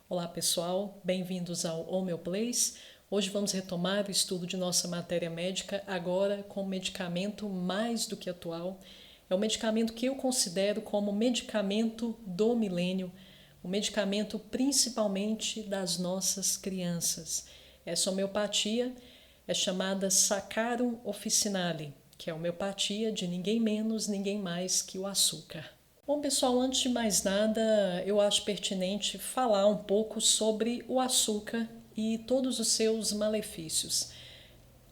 Olá pessoal, bem-vindos ao Homeoplace. Hoje vamos retomar o estudo de nossa matéria médica, agora com um medicamento mais do que atual. É um medicamento que eu considero como medicamento do milênio, o medicamento principalmente das nossas crianças. Essa homeopatia é chamada Saccharum officinale, que é a homeopatia de ninguém menos, ninguém mais que o açúcar. Bom, pessoal, antes de mais nada, eu acho pertinente falar um pouco sobre o açúcar e todos os seus malefícios.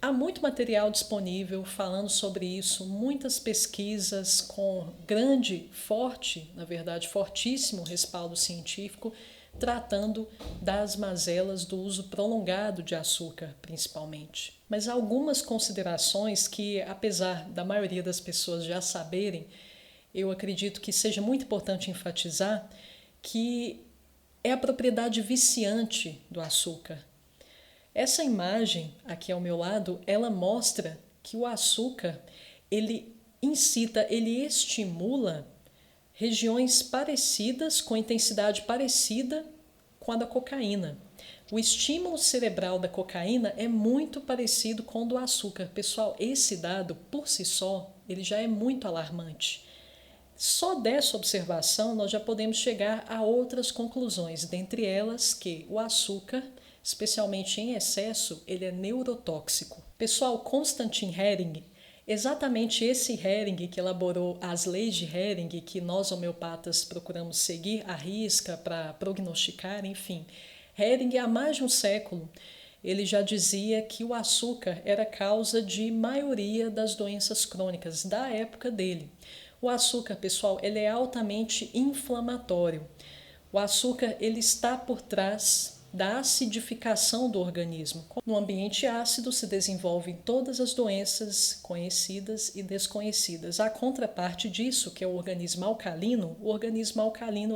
Há muito material disponível falando sobre isso, muitas pesquisas com grande, forte, na verdade, fortíssimo respaldo científico, tratando das mazelas do uso prolongado de açúcar, principalmente. Mas há algumas considerações que, apesar da maioria das pessoas já saberem, eu acredito que seja muito importante enfatizar que é a propriedade viciante do açúcar. Essa imagem aqui ao meu lado, ela mostra que o açúcar, ele incita, ele estimula regiões parecidas, com intensidade parecida com a da cocaína. O estímulo cerebral da cocaína é muito parecido com o do açúcar. Pessoal, esse dado por si só, ele já é muito alarmante. Só dessa observação nós já podemos chegar a outras conclusões, dentre elas que o açúcar, especialmente em excesso, ele é neurotóxico. Pessoal, Konstantin Hering, exatamente esse Hering que elaborou as leis de Hering que nós homeopatas procuramos seguir à risca para prognosticar, enfim. Hering, há mais de um século, ele já dizia que o açúcar era causa de maioria das doenças crônicas da época dele. O açúcar, pessoal, ele é altamente inflamatório. O açúcar, ele está por trás da acidificação do organismo. No ambiente ácido se desenvolvem todas as doenças conhecidas e desconhecidas. A contraparte disso, que é o organismo alcalino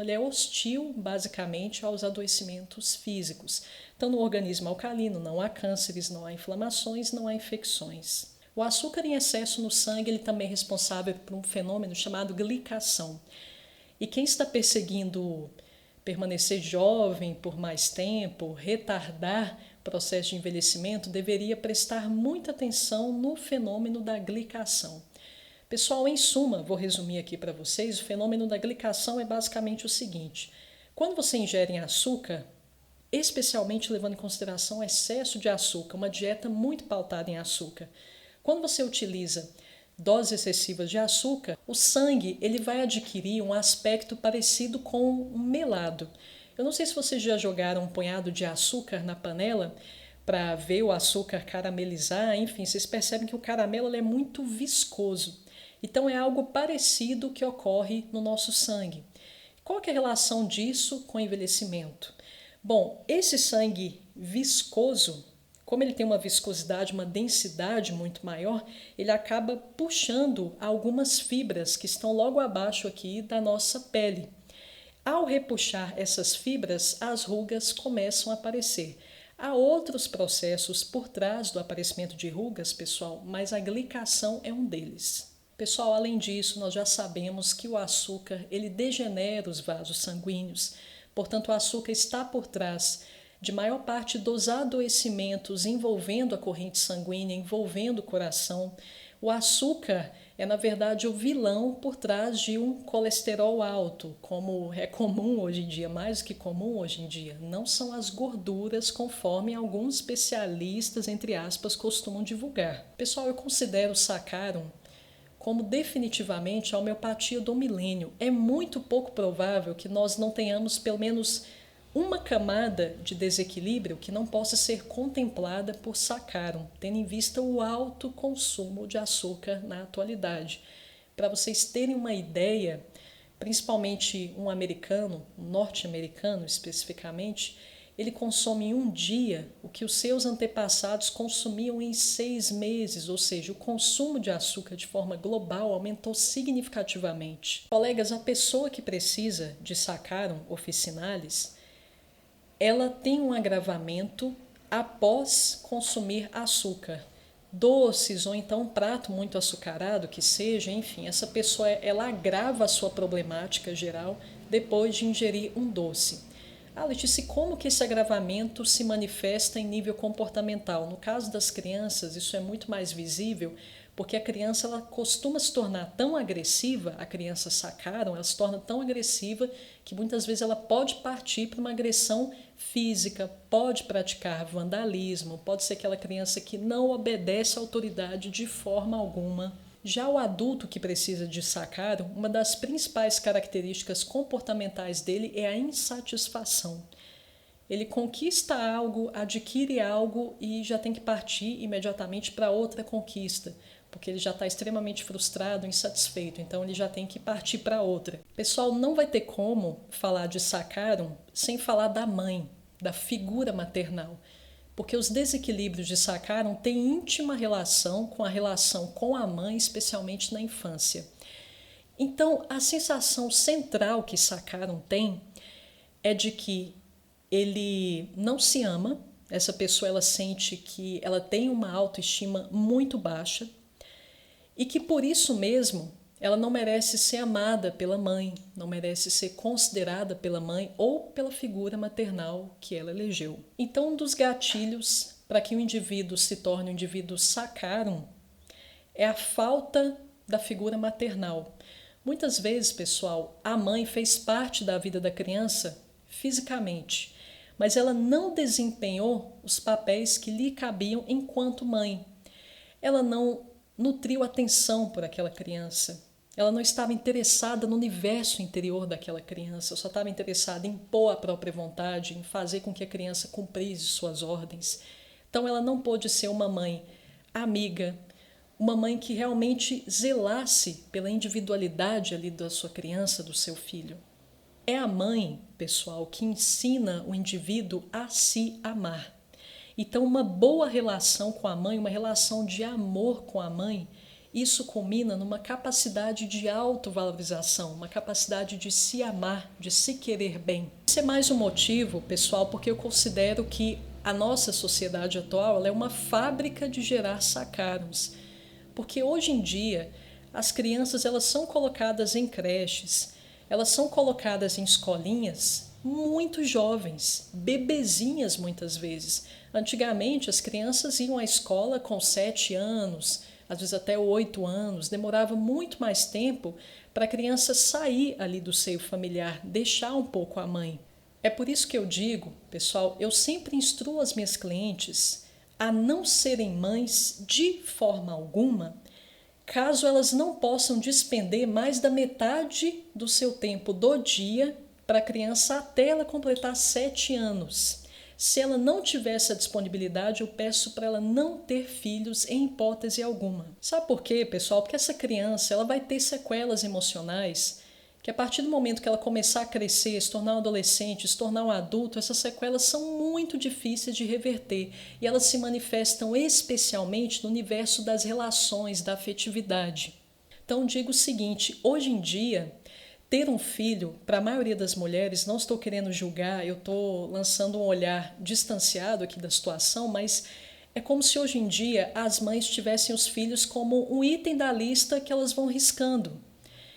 ele é hostil basicamente aos adoecimentos físicos. Então, no organismo alcalino não há cânceres, não há inflamações, não há infecções. O açúcar em excesso no sangue ele também é responsável por um fenômeno chamado glicação. E quem está perseguindo permanecer jovem por mais tempo, retardar o processo de envelhecimento, deveria prestar muita atenção no fenômeno da glicação. Pessoal, em suma, vou resumir aqui para vocês, o fenômeno da glicação é basicamente o seguinte: quando você ingere açúcar, especialmente levando em consideração o excesso de açúcar, uma dieta muito pautada em açúcar, quando você utiliza doses excessivas de açúcar, o sangue ele vai adquirir um aspecto parecido com um melado. Eu não sei se vocês já jogaram um punhado de açúcar na panela para ver o açúcar caramelizar, enfim, vocês percebem que o caramelo é muito viscoso. Então é algo parecido que ocorre no nosso sangue. Qual que é a relação disso com o envelhecimento? Bom, esse sangue viscoso, como ele tem uma viscosidade, uma densidade muito maior, ele acaba puxando algumas fibras que estão logo abaixo aqui da nossa pele. Ao repuxar essas fibras, as rugas começam a aparecer. Há outros processos por trás do aparecimento de rugas, pessoal, mas a glicação é um deles. Pessoal, além disso, nós já sabemos que o açúcar ele degenera os vasos sanguíneos. Portanto, o açúcar está por trás de maior parte dos adoecimentos envolvendo a corrente sanguínea, envolvendo o coração. O açúcar é, na verdade, o vilão por trás de um colesterol alto, como é comum hoje em dia, mais do que comum hoje em dia. Não são as gorduras, conforme alguns especialistas, entre aspas, costumam divulgar. Pessoal, eu considero o Saccharum como definitivamente a homeopatia do milênio. É muito pouco provável que nós não tenhamos pelo menos uma camada de desequilíbrio que não possa ser contemplada por Saccharum, tendo em vista o alto consumo de açúcar na atualidade. Para vocês terem uma ideia, principalmente um americano, um norte-americano especificamente, ele consome em um dia o que os seus antepassados consumiam em 6 meses, ou seja, o consumo de açúcar de forma global aumentou significativamente. Colegas, a pessoa que precisa de Saccharum officinalis, ela tem um agravamento após consumir açúcar, doces ou então um prato muito açucarado que seja, enfim, essa pessoa ela agrava a sua problemática geral depois de ingerir um doce. Ah, Letícia, como que esse agravamento se manifesta em nível comportamental? No caso das crianças, isso é muito mais visível, porque a criança ela costuma se tornar tão agressiva, a criança sacaram, ela se torna tão agressiva que muitas vezes ela pode partir para uma agressão física, pode praticar vandalismo, pode ser aquela criança que não obedece à autoridade de forma alguma. Já o adulto que precisa de sacaro, uma das principais características comportamentais dele é a insatisfação. Ele conquista algo, adquire algo e já tem que partir imediatamente para outra conquista, porque ele já está extremamente frustrado, insatisfeito, então ele já tem que partir para outra. Pessoal, não vai ter como falar de sacaro sem falar da mãe, da figura maternal, porque os desequilíbrios de sacaro têm íntima relação com a relação com a mãe, especialmente na infância. Então, a sensação central que sacaro tem é de que ele não se ama, essa pessoa ela sente que ela tem uma autoestima muito baixa e que por isso mesmo ela não merece ser amada pela mãe, não merece ser considerada pela mãe ou pela figura maternal que ela elegeu. Então, um dos gatilhos para que o indivíduo se torne um indivíduo sacaro é a falta da figura maternal. Muitas vezes, pessoal, a mãe fez parte da vida da criança fisicamente, mas ela não desempenhou os papéis que lhe cabiam enquanto mãe. Ela não nutriu atenção por aquela criança. Ela não estava interessada no universo interior daquela criança, só estava interessada em impor a própria vontade, em fazer com que a criança cumprisse suas ordens. Então ela não pôde ser uma mãe amiga, uma mãe que realmente zelasse pela individualidade ali da sua criança, do seu filho. É a mãe, pessoal, que ensina o indivíduo a se amar. Então, uma boa relação com a mãe, uma relação de amor com a mãe, isso culmina numa capacidade de autovalorização, uma capacidade de se amar, de se querer bem. Esse é mais um motivo, pessoal, porque eu considero que a nossa sociedade atual ela é uma fábrica de gerar sacaros. Porque hoje em dia, as crianças elas são colocadas em creches, elas são colocadas em escolinhas muito jovens, bebezinhas muitas vezes. Antigamente, as crianças iam à escola com 7 anos, às vezes até 8 anos, demorava muito mais tempo para a criança sair ali do seio familiar, deixar um pouco a mãe. É por isso que eu digo, pessoal, eu sempre instruo as minhas clientes a não serem mães de forma alguma, caso elas não possam despender mais da metade do seu tempo do dia para a criança até ela completar 7 anos. Se ela não tiver essa disponibilidade, eu peço para ela não ter filhos em hipótese alguma. Sabe por quê, pessoal? Porque essa criança ela vai ter sequelas emocionais que a partir do momento que ela começar a crescer, se tornar um adolescente, se tornar um adulto, essas sequelas são muito difíceis de reverter e elas se manifestam especialmente no universo das relações, da afetividade. Então digo o seguinte, hoje em dia, ter um filho, para a maioria das mulheres, não estou querendo julgar, eu estou lançando um olhar distanciado aqui da situação, mas é como se hoje em dia as mães tivessem os filhos como um item da lista que elas vão riscando.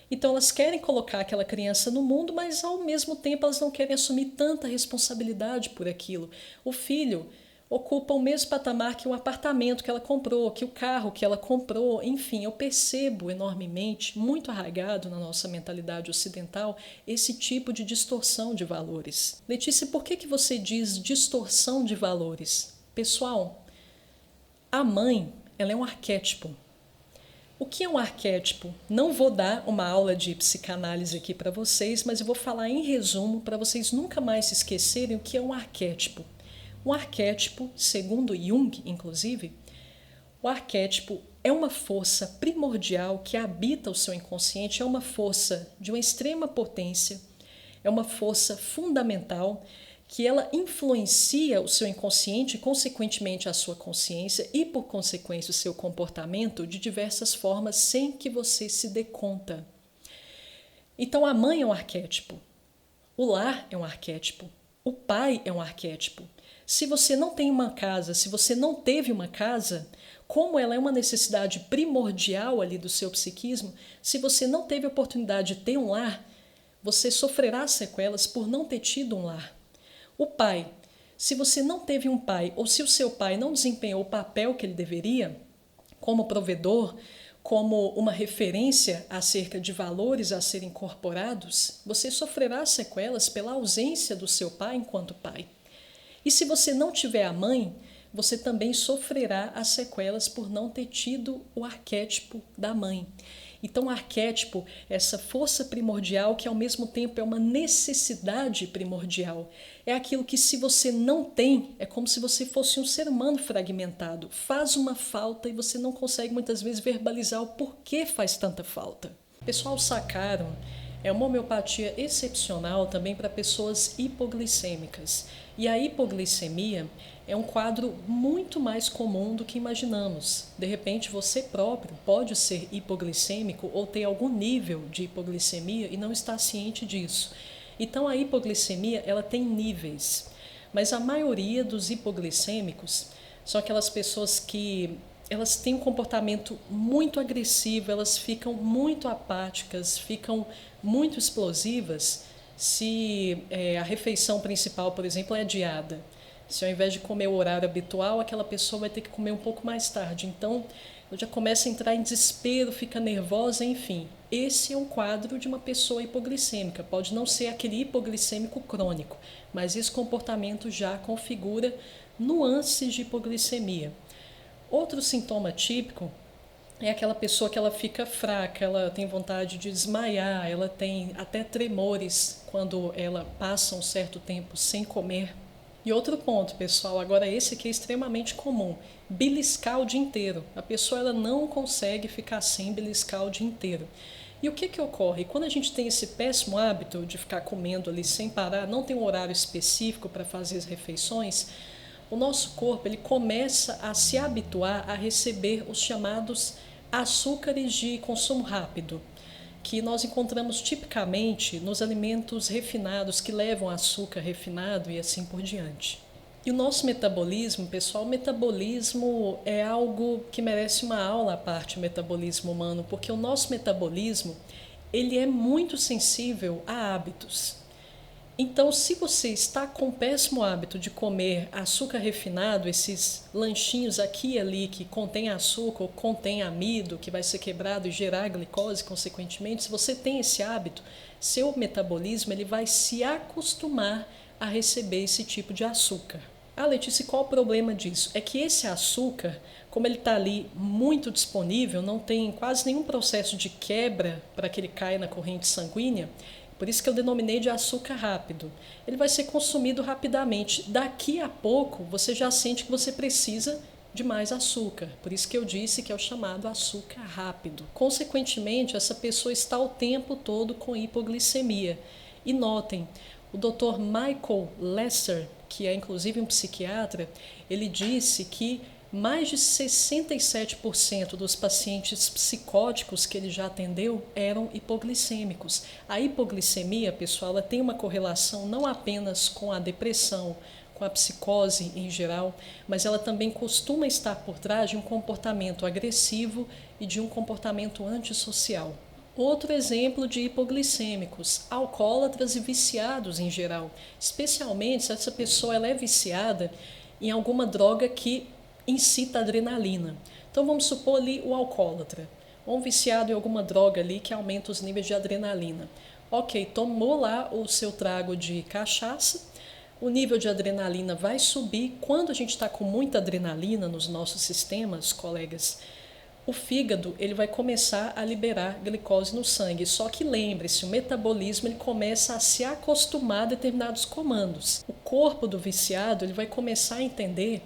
Então elas querem colocar aquela criança no mundo, mas ao mesmo tempo elas não querem assumir tanta responsabilidade por aquilo. O filho ocupa o mesmo patamar que o apartamento que ela comprou, que o carro que ela comprou, enfim, eu percebo enormemente, muito arraigado na nossa mentalidade ocidental, esse tipo de distorção de valores. Letícia, por que você diz distorção de valores? Pessoal, a mãe, ela é um arquétipo. O que é um arquétipo? Não vou dar uma aula de psicanálise aqui para vocês, mas eu vou falar em resumo para vocês nunca mais se esquecerem o que é um arquétipo. Um arquétipo, segundo Jung, inclusive, o arquétipo é uma força primordial que habita o seu inconsciente, é uma força de uma extrema potência, é uma força fundamental que ela influencia o seu inconsciente e, consequentemente, a sua consciência e, por consequência, o seu comportamento de diversas formas sem que você se dê conta. Então, a mãe é um arquétipo, o lar é um arquétipo, o pai é um arquétipo. Se você não tem uma casa, se você não teve uma casa, como ela é uma necessidade primordial ali do seu psiquismo, se você não teve a oportunidade de ter um lar, você sofrerá sequelas por não ter tido um lar. O pai, se você não teve um pai ou se o seu pai não desempenhou o papel que ele deveria, como provedor, como uma referência acerca de valores a serem incorporados, você sofrerá sequelas pela ausência do seu pai enquanto pai. E se você não tiver a mãe, você também sofrerá as sequelas por não ter tido o arquétipo da mãe. Então, o arquétipo é essa força primordial que, ao mesmo tempo, é uma necessidade primordial. É aquilo que, se você não tem, é como se você fosse um ser humano fragmentado. Faz uma falta e você não consegue, muitas vezes, verbalizar o porquê faz tanta falta. O pessoal sacaram, é uma homeopatia excepcional também para pessoas hipoglicêmicas. E a hipoglicemia é um quadro muito mais comum do que imaginamos. De repente, você próprio pode ser hipoglicêmico ou ter algum nível de hipoglicemia e não está ciente disso. Então, a hipoglicemia ela tem níveis, mas a maioria dos hipoglicêmicos são aquelas pessoas que elas têm um comportamento muito agressivo, elas ficam muito apáticas, ficam muito explosivas se a refeição principal, por exemplo, é adiada. Se ao invés de comer o horário habitual, aquela pessoa vai ter que comer um pouco mais tarde. Então, ela já começa a entrar em desespero, fica nervosa, enfim. Esse é um quadro de uma pessoa hipoglicêmica. Pode não ser aquele hipoglicêmico crônico, mas esse comportamento já configura nuances de hipoglicemia. Outro sintoma típico é aquela pessoa que ela fica fraca, ela tem vontade de desmaiar, ela tem até tremores quando ela passa um certo tempo sem comer. E outro ponto, pessoal, agora esse aqui é extremamente comum, beliscar o dia inteiro. A pessoa ela não consegue ficar sem beliscar o dia inteiro. E o que ocorre? Quando a gente tem esse péssimo hábito de ficar comendo ali sem parar, não tem um horário específico para fazer as refeições, o nosso corpo ele começa a se habituar a receber os chamados açúcares de consumo rápido, que nós encontramos tipicamente nos alimentos refinados que levam açúcar refinado e assim por diante. E o nosso metabolismo, pessoal, o metabolismo é algo que merece uma aula à parte, o metabolismo humano, porque o nosso metabolismo ele é muito sensível a hábitos. Então, se você está com o péssimo hábito de comer açúcar refinado, esses lanchinhos aqui e ali que contém açúcar ou contém amido, que vai ser quebrado e gerar glicose, consequentemente, se você tem esse hábito, seu metabolismo ele vai se acostumar a receber esse tipo de açúcar. Ah, Letícia, qual o problema disso? É que esse açúcar, como ele está ali muito disponível, não tem quase nenhum processo de quebra para que ele caia na corrente sanguínea, por isso que eu denominei de açúcar rápido. Ele vai ser consumido rapidamente. Daqui a pouco, você já sente que você precisa de mais açúcar. Por isso que eu disse que é o chamado açúcar rápido. Consequentemente, essa pessoa está o tempo todo com hipoglicemia. E notem, o Dr. Michael Lesser, que é inclusive um psiquiatra, ele disse que mais de 67% dos pacientes psicóticos que ele já atendeu eram hipoglicêmicos. A hipoglicemia, pessoal, ela tem uma correlação não apenas com a depressão, com a psicose em geral, mas ela também costuma estar por trás de um comportamento agressivo e de um comportamento antissocial. Outro exemplo de hipoglicêmicos, alcoólatras e viciados em geral, especialmente se essa pessoa ela é viciada em alguma droga que incita a adrenalina. Então vamos supor ali o alcoólatra, ou um viciado em alguma droga ali que aumenta os níveis de adrenalina. Ok, tomou lá o seu trago de cachaça, o nível de adrenalina vai subir. Quando a gente está com muita adrenalina nos nossos sistemas, colegas, o fígado ele vai começar a liberar glicose no sangue. Só que lembre-se, o metabolismo ele começa a se acostumar a determinados comandos. O corpo do viciado ele vai começar a entender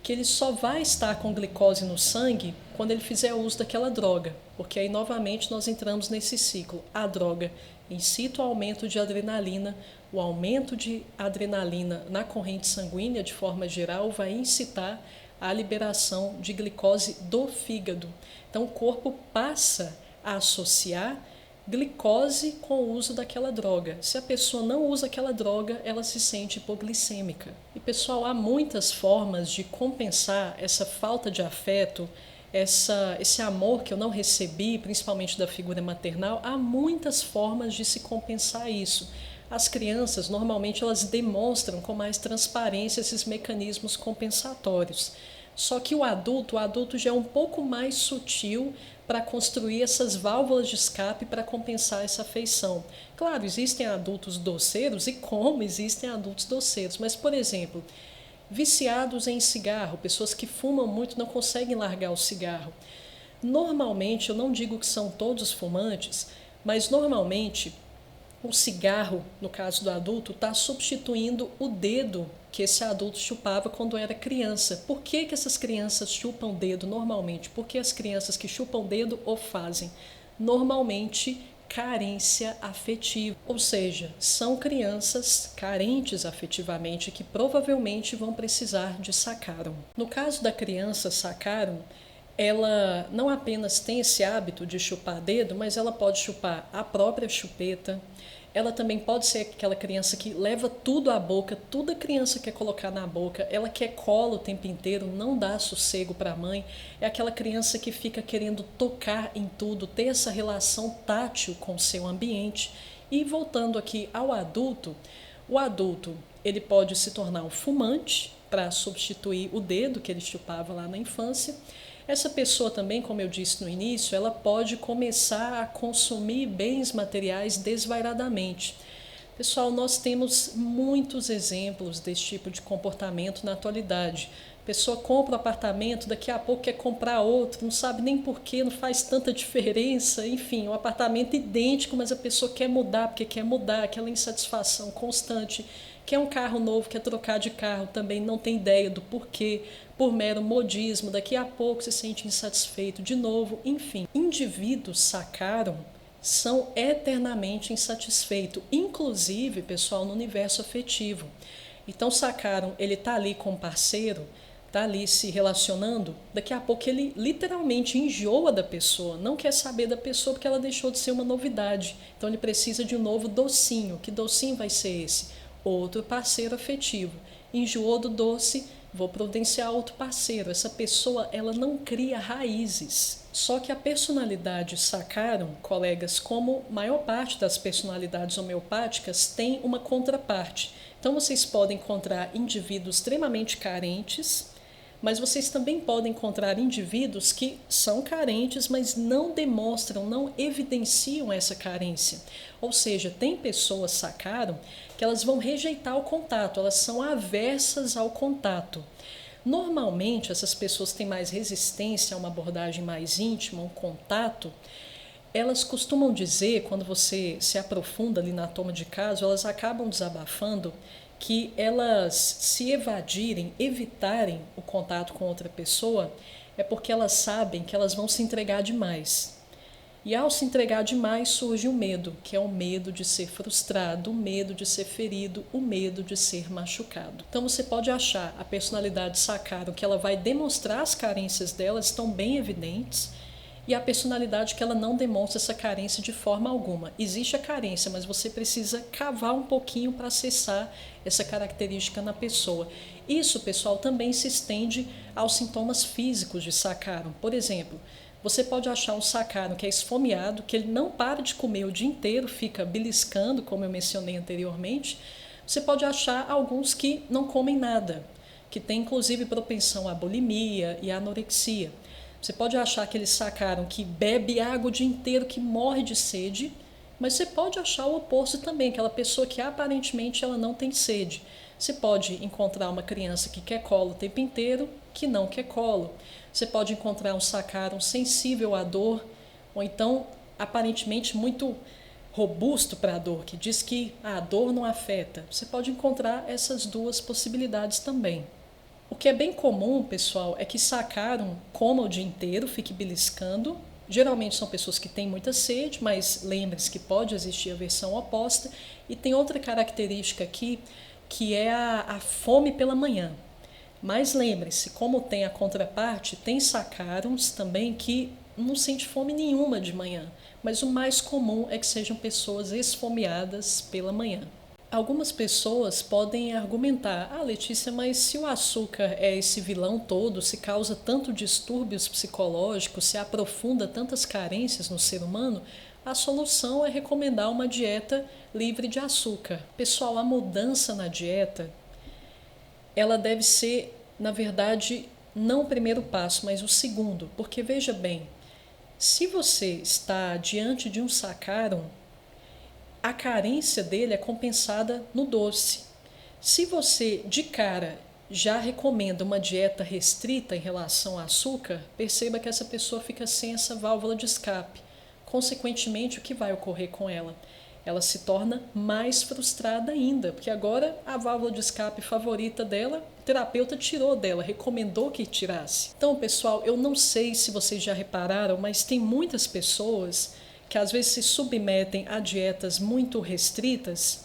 que ele só vai estar com glicose no sangue quando ele fizer uso daquela droga, porque aí novamente nós entramos nesse ciclo. A droga incita o aumento de adrenalina, o aumento de adrenalina na corrente sanguínea de forma geral vai incitar a liberação de glicose do fígado. Então o corpo passa a associar glicose com o uso daquela droga. Se a pessoa não usa aquela droga, ela se sente hipoglicêmica. E pessoal, há muitas formas de compensar essa falta de afeto, esse amor que eu não recebi, principalmente da figura maternal. Há muitas formas de se compensar isso. as crianças, normalmente, elas demonstram com mais transparência esses mecanismos compensatórios. Só que o adulto já é um pouco mais sutil para construir essas válvulas de escape para compensar essa afeição. Claro, existem adultos doceiros e como existem adultos doceiros, mas, por exemplo, viciados em cigarro, pessoas que fumam muito não conseguem largar o cigarro. Normalmente, eu não digo que são todos fumantes, mas normalmente o cigarro, no caso do adulto, está substituindo o dedo que esse adulto chupava quando era criança. Por que essas crianças chupam dedo normalmente? Porque as crianças que chupam dedo o fazem? Normalmente, carência afetiva. Ou seja, são crianças carentes afetivamente que provavelmente vão precisar de saccharum. No caso da criança saccharum, ela não apenas tem esse hábito de chupar dedo, mas ela pode chupar a própria chupeta. Ela também pode ser aquela criança que leva tudo à boca, tudo a criança quer colocar na boca, ela quer colo o tempo inteiro, não dá sossego para a mãe. É aquela criança que fica querendo tocar em tudo, ter essa relação tátil com o seu ambiente. E voltando aqui ao adulto, o adulto ele pode se tornar um fumante para substituir o dedo que ele chupava lá na infância. Essa pessoa também, como eu disse no início, ela pode começar a consumir bens materiais desvairadamente. Pessoal, nós temos muitos exemplos desse tipo de comportamento na atualidade. A pessoa compra um apartamento, daqui a pouco quer comprar outro, não sabe nem porquê, não faz tanta diferença. Enfim, um apartamento idêntico, mas a pessoa quer mudar porque quer mudar, aquela insatisfação constante. Quer um carro novo, quer trocar de carro, também não tem ideia do porquê, por mero modismo, daqui a pouco se sente insatisfeito de novo, enfim. Indivíduos saccharum são eternamente insatisfeitos, inclusive, pessoal, no universo afetivo. Então, saccharum, ele está ali com o parceiro, está ali se relacionando, daqui a pouco ele literalmente enjoa da pessoa, não quer saber da pessoa porque ela deixou de ser uma novidade. Então, ele precisa de um novo docinho. Que docinho vai ser esse? Outro parceiro afetivo. Enjoou do doce, vou providenciar outro parceiro. Essa pessoa, ela não cria raízes. Só que a personalidade saccharum, colegas, como maior parte das personalidades homeopáticas, tem uma contraparte. Então vocês podem encontrar indivíduos extremamente carentes, mas vocês também podem encontrar indivíduos que são carentes, mas não demonstram, não evidenciam essa carência. Ou seja, tem pessoas saccharum que elas vão rejeitar o contato, elas são aversas ao contato. Normalmente, essas pessoas têm mais resistência a uma abordagem mais íntima, um contato. Elas costumam dizer, quando você se aprofunda ali na toma de caso, elas acabam desabafando que elas se evadirem, evitarem o contato com outra pessoa, é porque elas sabem que elas vão se entregar demais. E ao se entregar demais surge o medo, que é o medo de ser frustrado, o medo de ser ferido, o medo de ser machucado. Então você pode achar a personalidade saccharum que ela vai demonstrar as carências dela, estão bem evidentes, e a personalidade que ela não demonstra essa carência de forma alguma. Existe a carência, mas você precisa cavar um pouquinho para acessar essa característica na pessoa. Isso, pessoal, também se estende aos sintomas físicos de saccharum. Por exemplo, você pode achar um saccharum que é esfomeado, que ele não para de comer o dia inteiro, fica beliscando, como eu mencionei anteriormente. Você pode achar alguns que não comem nada, que tem inclusive propensão à bulimia e à anorexia. Você pode achar aquele saccharum que bebe água o dia inteiro, que morre de sede, mas você pode achar o oposto também, aquela pessoa que aparentemente ela não tem sede. Você pode encontrar uma criança que quer colo o tempo inteiro, que não quer colo. Você pode encontrar um saccharum sensível à dor, ou então aparentemente muito robusto para a dor, que diz que a dor não afeta. Você pode encontrar essas duas possibilidades também. O que é bem comum, pessoal, é que saccharum coma o dia inteiro, fique beliscando. Geralmente são pessoas que têm muita sede, mas lembre-se que pode existir a versão oposta. E tem outra característica aqui, que é a fome pela manhã. Mas lembre-se, como tem a contraparte, tem saccharums também que não sente fome nenhuma de manhã. Mas o mais comum é que sejam pessoas esfomeadas pela manhã. Algumas pessoas podem argumentar, Letícia, mas se o açúcar é esse vilão todo, se causa tanto distúrbios psicológicos, se aprofunda tantas carências no ser humano, a solução é recomendar uma dieta livre de açúcar. Pessoal, a mudança na dieta, ela deve ser, na verdade, não o primeiro passo, mas o segundo. Porque veja bem, se você está diante de um saccharum, a carência dele é compensada no doce. Se você, de cara, já recomenda uma dieta restrita em relação ao açúcar, perceba que essa pessoa fica sem essa válvula de escape. Consequentemente, o que vai ocorrer com ela? Ela se torna mais frustrada ainda, porque agora a válvula de escape favorita dela, o terapeuta tirou dela, recomendou que tirasse. Então, pessoal, eu não sei se vocês já repararam, mas tem muitas pessoas que às vezes se submetem a dietas muito restritas.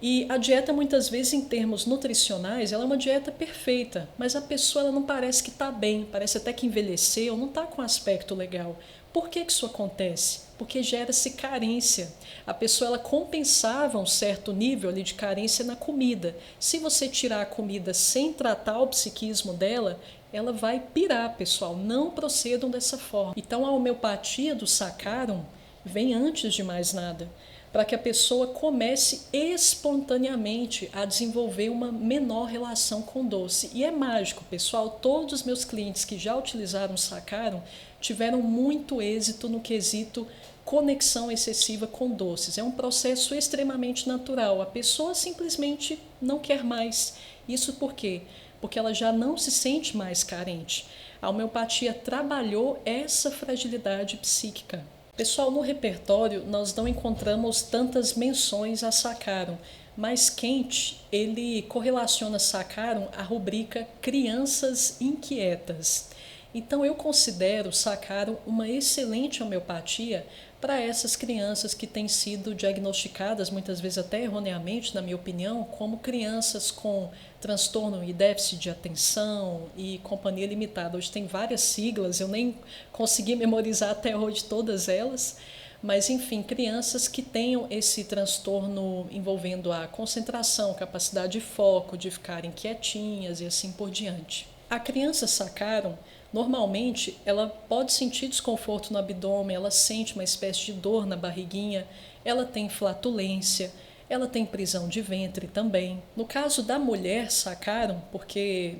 E a dieta, muitas vezes, em termos nutricionais, ela é uma dieta perfeita, mas a pessoa ela não parece que está bem, parece até que envelheceu, não está com um aspecto legal. Por que isso acontece? Porque gera-se carência. A pessoa ela compensava um certo nível ali de carência na comida. Se você tirar a comida sem tratar o psiquismo dela, ela vai pirar, pessoal. Não procedam dessa forma. Então, a homeopatia do saccharum vem antes de mais nada, para que a pessoa comece espontaneamente a desenvolver uma menor relação com doce. E é mágico, pessoal, todos os meus clientes que já utilizaram o saccharum tiveram muito êxito no quesito conexão excessiva com doces. É um processo extremamente natural, a pessoa simplesmente não quer mais. Isso por quê? Porque ela já não se sente mais carente. A homeopatia trabalhou essa fragilidade psíquica. Pessoal, no repertório nós não encontramos tantas menções a saccharum, mas Kent, ele correlaciona saccharum à rubrica crianças inquietas. Então eu considero saccharum uma excelente homeopatia para essas crianças que têm sido diagnosticadas, muitas vezes até erroneamente, na minha opinião, como crianças com transtorno e déficit de atenção e companhia limitada. Hoje tem várias siglas, eu nem consegui memorizar até hoje todas elas, mas enfim, crianças que tenham esse transtorno envolvendo a concentração, capacidade de foco, de ficarem quietinhas e assim por diante. A criança saccharum, normalmente, ela pode sentir desconforto no abdômen, ela sente uma espécie de dor na barriguinha, ela tem flatulência, ela tem prisão de ventre também. No caso da mulher saccharum, porque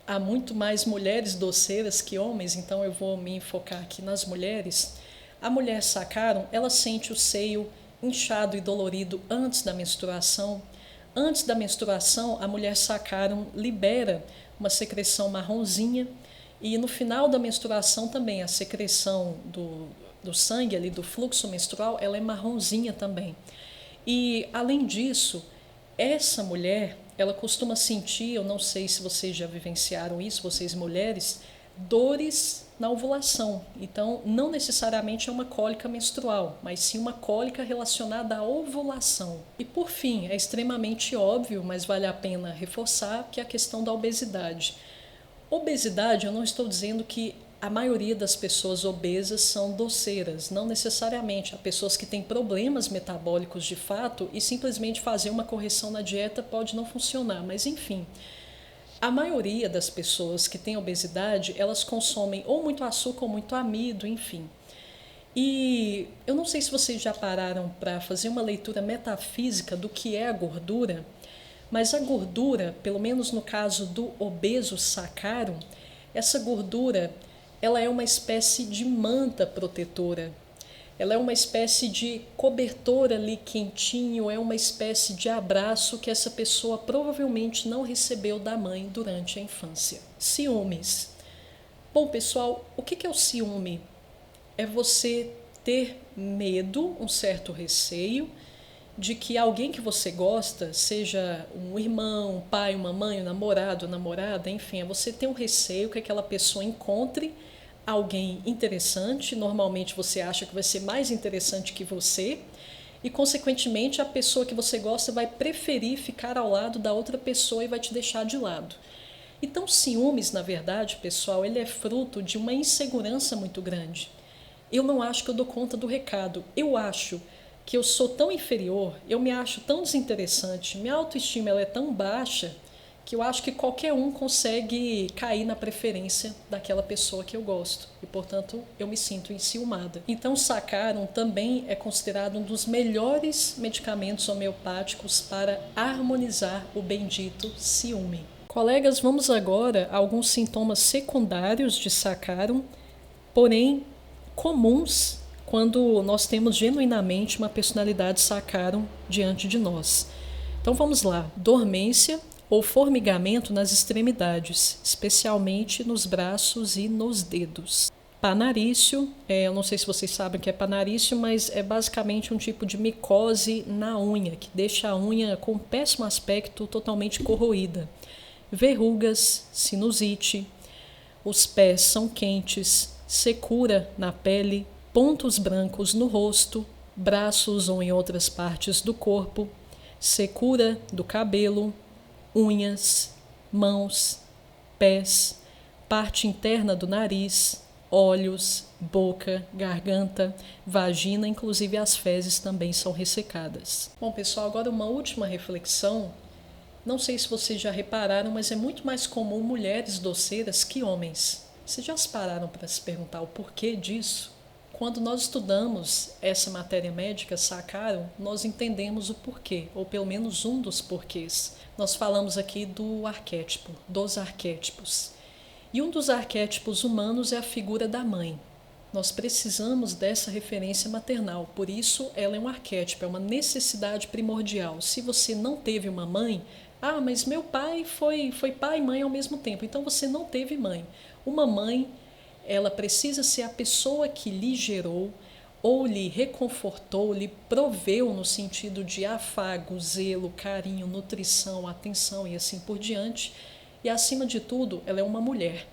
há muito mais mulheres doceiras que homens, então eu vou me enfocar aqui nas mulheres. A mulher saccharum, ela sente o seio inchado e dolorido antes da menstruação. Antes da menstruação, a mulher saccharum libera uma secreção marronzinha, e no final da menstruação também a secreção do sangue, ali, do fluxo menstrual, ela é marronzinha também. E além disso, essa mulher, ela costuma sentir, eu não sei se vocês já vivenciaram isso, vocês mulheres, dores na ovulação. Então, não necessariamente é uma cólica menstrual, mas sim uma cólica relacionada à ovulação. E por fim, é extremamente óbvio, mas vale a pena reforçar, que é a questão da obesidade. Obesidade, eu não estou dizendo que a maioria das pessoas obesas são doceiras, não necessariamente. Há pessoas que têm problemas metabólicos de fato e simplesmente fazer uma correção na dieta pode não funcionar, mas enfim. A maioria das pessoas que têm obesidade, elas consomem ou muito açúcar ou muito amido, enfim. E eu não sei se vocês já pararam para fazer uma leitura metafísica do que é a gordura, mas a gordura, pelo menos no caso do obeso saccharum, essa gordura, ela é uma espécie de manta protetora. Ela é uma espécie de cobertor ali quentinho, é uma espécie de abraço que essa pessoa provavelmente não recebeu da mãe durante a infância. Ciúmes. Bom, pessoal, o que é o ciúme? É você ter medo, um certo receio, de que alguém que você gosta, seja um irmão, um pai, uma mãe, um namorado, namorada, enfim, é você ter um receio que aquela pessoa encontre alguém interessante, normalmente você acha que vai ser mais interessante que você, e consequentemente a pessoa que você gosta vai preferir ficar ao lado da outra pessoa e vai te deixar de lado. Então, ciúmes, na verdade, pessoal, ele é fruto de uma insegurança muito grande. Eu não acho que eu dou conta do recado, eu acho que eu sou tão inferior, eu me acho tão desinteressante, minha autoestima ela é tão baixa, que eu acho que qualquer um consegue cair na preferência daquela pessoa que eu gosto e, portanto, eu me sinto enciumada. Então, Saccharum também é considerado um dos melhores medicamentos homeopáticos para harmonizar o bendito ciúme. Colegas, vamos agora a alguns sintomas secundários de Saccharum, porém comuns quando nós temos genuinamente uma personalidade Saccharum diante de nós. Então vamos lá: dormência ou formigamento nas extremidades, especialmente nos braços e nos dedos. Panarício, eu não sei se vocês sabem o que é panarício, mas é basicamente um tipo de micose na unha, que deixa a unha com um péssimo aspecto, totalmente corroída. Verrugas, sinusite, os pés são quentes, secura na pele, pontos brancos no rosto, braços ou em outras partes do corpo, secura do cabelo, unhas, mãos, pés, parte interna do nariz, olhos, boca, garganta, vagina, inclusive as fezes também são ressecadas. Bom, pessoal, agora uma última reflexão. Não sei se vocês já repararam, mas é muito mais comum mulheres doceiras que homens. Vocês já se pararam para se perguntar o porquê disso? Quando nós estudamos essa matéria médica, Saccharum, nós entendemos o porquê, ou pelo menos um dos porquês. Nós falamos aqui do arquétipo, dos arquétipos. E um dos arquétipos humanos é a figura da mãe. Nós precisamos dessa referência maternal, por isso ela é um arquétipo, é uma necessidade primordial. Se você não teve uma mãe, mas meu pai foi pai e mãe ao mesmo tempo, então você não teve mãe. Uma mãe, ela precisa ser a pessoa que lhe gerou ou lhe reconfortou, lhe proveu no sentido de afago, zelo, carinho, nutrição, atenção e assim por diante. E acima de tudo, ela é uma mulher.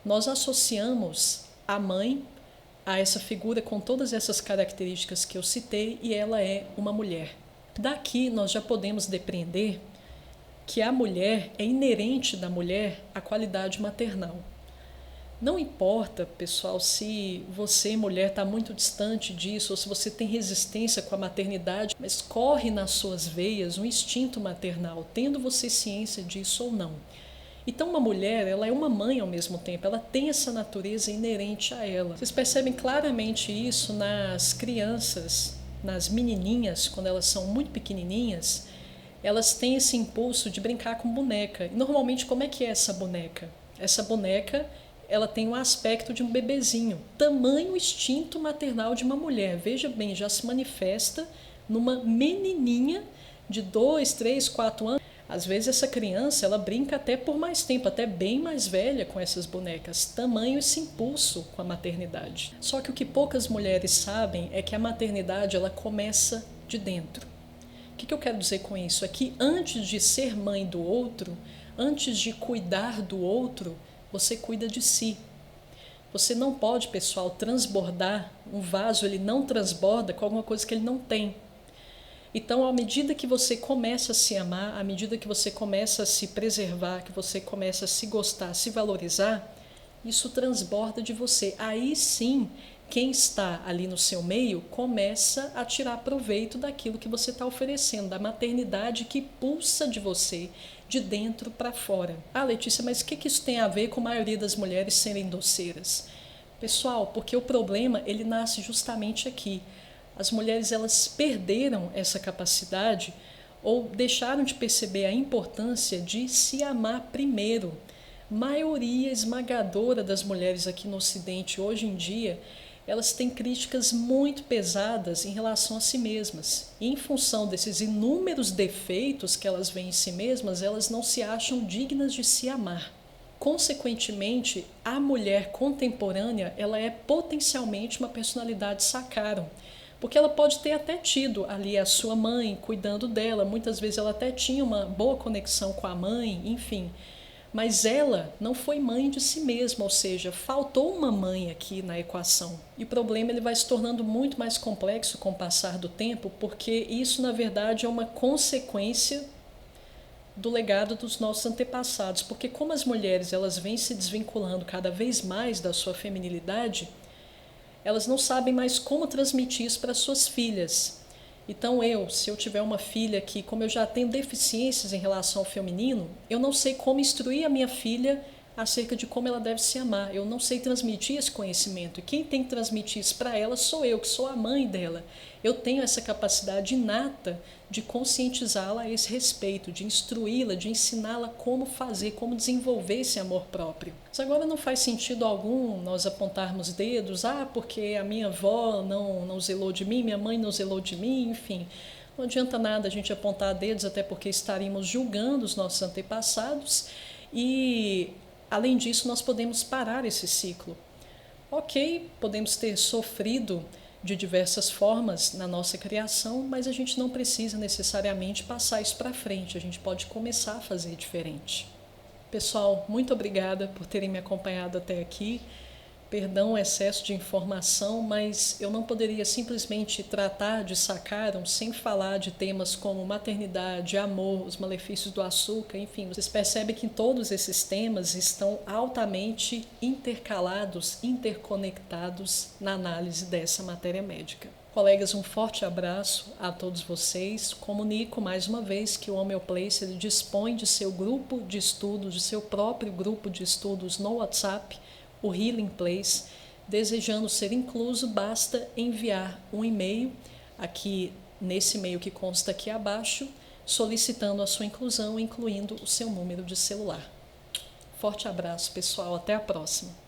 Nós associamos a mãe a essa figura com todas essas características que eu citei e ela é uma mulher. Daqui nós já podemos depreender que a mulher é inerente da mulher a qualidade maternal. Não importa, pessoal, se você, mulher, está muito distante disso ou se você tem resistência com a maternidade, mas corre nas suas veias um instinto maternal, tendo você ciência disso ou não. Então, uma mulher, ela é uma mãe ao mesmo tempo, ela tem essa natureza inerente a ela. Vocês percebem claramente isso nas crianças, nas menininhas, quando elas são muito pequenininhas, elas têm esse impulso de brincar com boneca. E normalmente, como é que é essa boneca? Essa boneca, ela tem um aspecto de um bebezinho. Tamanho instinto maternal de uma mulher. Veja bem, já se manifesta numa menininha de 2, 3, 4 anos. Às vezes essa criança, ela brinca até por mais tempo, até bem mais velha com essas bonecas. Tamanho esse impulso com a maternidade. Só que o que poucas mulheres sabem é que a maternidade, ela começa de dentro. O que eu quero dizer com isso? É que antes de ser mãe do outro, antes de cuidar do outro, você cuida de si. Você não pode, pessoal, transbordar. Um vaso, ele não transborda com alguma coisa que ele não tem. Então, à medida que você começa a se amar, à medida que você começa a se preservar, que você começa a se gostar, a se valorizar, isso transborda de você. Aí sim, quem está ali no seu meio começa a tirar proveito daquilo que você está oferecendo, da maternidade que pulsa de você, de dentro para fora. Letícia, mas o que isso tem a ver com a maioria das mulheres serem doceiras? Pessoal, porque o problema, ele nasce justamente aqui. As mulheres, elas perderam essa capacidade ou deixaram de perceber a importância de se amar primeiro. Maioria esmagadora das mulheres aqui no Ocidente hoje em dia, elas têm críticas muito pesadas em relação a si mesmas. E em função desses inúmeros defeitos que elas veem em si mesmas, elas não se acham dignas de se amar. Consequentemente, a mulher contemporânea, ela é potencialmente uma personalidade Saccharum. Porque ela pode ter até tido ali a sua mãe cuidando dela, muitas vezes ela até tinha uma boa conexão com a mãe, enfim. Mas ela não foi mãe de si mesma, ou seja, faltou uma mãe aqui na equação. E o problema, ele vai se tornando muito mais complexo com o passar do tempo, porque isso, na verdade, é uma consequência do legado dos nossos antepassados. Porque como as mulheres, elas vêm se desvinculando cada vez mais da sua feminilidade, elas não sabem mais como transmitir isso para suas filhas. Então se eu tiver uma filha que, como eu já tenho deficiências em relação ao feminino, eu não sei como instruir a minha filha acerca de como ela deve se amar. Eu não sei transmitir esse conhecimento. E quem tem que transmitir isso para ela sou eu, que sou a mãe dela. Eu tenho essa capacidade inata de conscientizá-la a esse respeito, de instruí-la, de ensiná-la como fazer, como desenvolver esse amor próprio. Mas agora não faz sentido algum nós apontarmos dedos, porque a minha avó não zelou de mim, minha mãe não zelou de mim, enfim. Não adianta nada a gente apontar dedos, até porque estaríamos julgando os nossos antepassados e, além disso, nós podemos parar esse ciclo. Ok, podemos ter sofrido de diversas formas na nossa criação, mas a gente não precisa necessariamente passar isso para frente, a gente pode começar a fazer diferente. Pessoal, muito obrigada por terem me acompanhado até aqui. Perdão o excesso de informação, mas eu não poderia simplesmente tratar de Sakaram sem falar de temas como maternidade, amor, os malefícios do açúcar, enfim. Vocês percebem que todos esses temas estão altamente intercalados, interconectados na análise dessa matéria médica. Colegas, um forte abraço a todos vocês. Comunico mais uma vez que o Homeoplace ele dispõe de seu grupo de estudos, de seu próprio grupo de estudos no WhatsApp, o Healing Place. Desejando ser incluso, basta enviar um e-mail aqui nesse e-mail que consta aqui abaixo, solicitando a sua inclusão, incluindo o seu número de celular. Forte abraço, pessoal. Até a próxima.